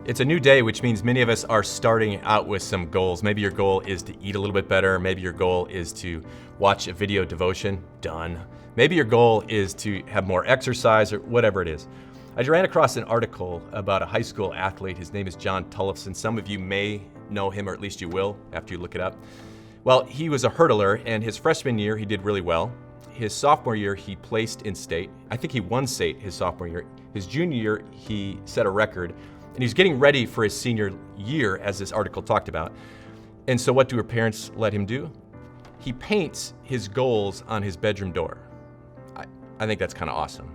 It's a new day, which means many of us are starting out with some goals. Maybe your goal is to eat a little bit better. Maybe your goal is to watch a video devotion. Done. Maybe your goal is to have more exercise or whatever it is. I ran across an article about a high school athlete. His name is John Tullifson. Some of you may know him, or at least you will after you look it up. Well, he was a hurdler, and his freshman year, he did really well. His sophomore year, he placed in state. I think he won state his sophomore year. His junior year, he set a record. And he's getting ready for his senior year, as this article talked about. And so what do her parents let him do? He paints his goals on his bedroom door. I think that's kind of awesome.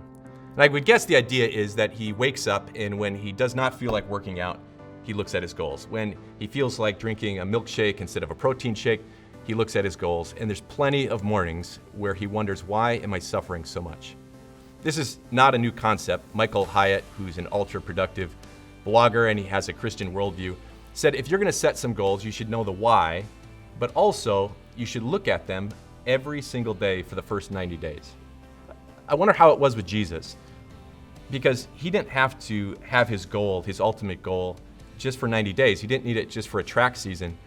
And I would guess the idea is that he wakes up, and when he does not feel like working out, he looks at his goals. When he feels like drinking a milkshake instead of a protein shake, he looks at his goals. And there's plenty of mornings where he wonders, why am I suffering so much? This is not a new concept. Michael Hyatt, who's an ultra-productive blogger and he has a Christian worldview, said if you're going to set some goals, you should know the why, but also you should look at them every single day for the first 90 days. I wonder how it was with Jesus, because he didn't have to have his goal, his ultimate goal, just for 90 days. He didn't need it just for a track season,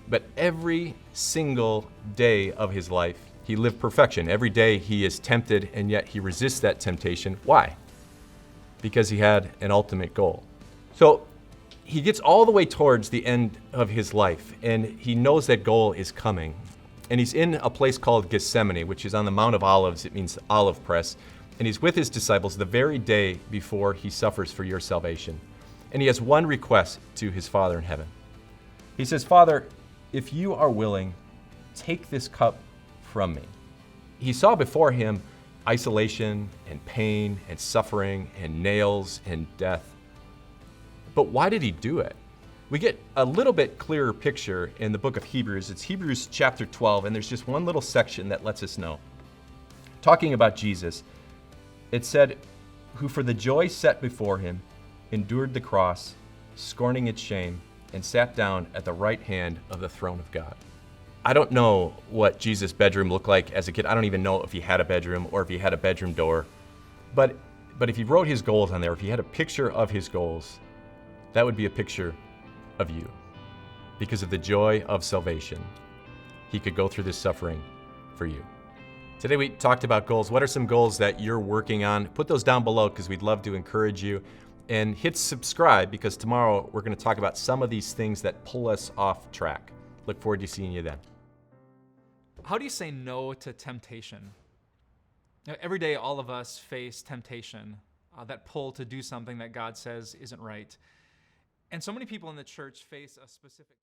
but every single day of his life, he lived perfection. Every day he is tempted, and yet he resists that temptation. Why? Because he had an ultimate goal. So he gets all the way towards the end of his life, and he knows that goal is coming. And he's in a place called Gethsemane, which is on the Mount of Olives. It means olive press. And he's with his disciples the very day before he suffers for your salvation. And he has one request to his Father in heaven. He says, Father, if you are willing, take this cup from me. He saw before him isolation and pain and suffering and nails and death. But why did he do it? We get a little bit clearer picture in the book of Hebrews. It's Hebrews chapter 12, and there's just one little section that lets us know. Talking about Jesus, it said, who for the joy set before him endured the cross, scorning its shame, and sat down at the right hand of the throne of God. I don't know what Jesus' bedroom looked like as a kid. I don't even know if he had a bedroom or if he had a bedroom door. But if he wrote his goals on there, if he had a picture of his goals, that would be a picture of you. Because of the joy of salvation, he could go through this suffering for you. Today we talked about goals. What are some goals that you're working on? Put those down below because we'd love to encourage you. And hit subscribe because tomorrow we're going to talk about some of these things that pull us off track. Look forward to seeing you then. How do you say no to temptation? Every day all of us face temptation, that pull to do something that God says isn't right. And so many people in the church face a specific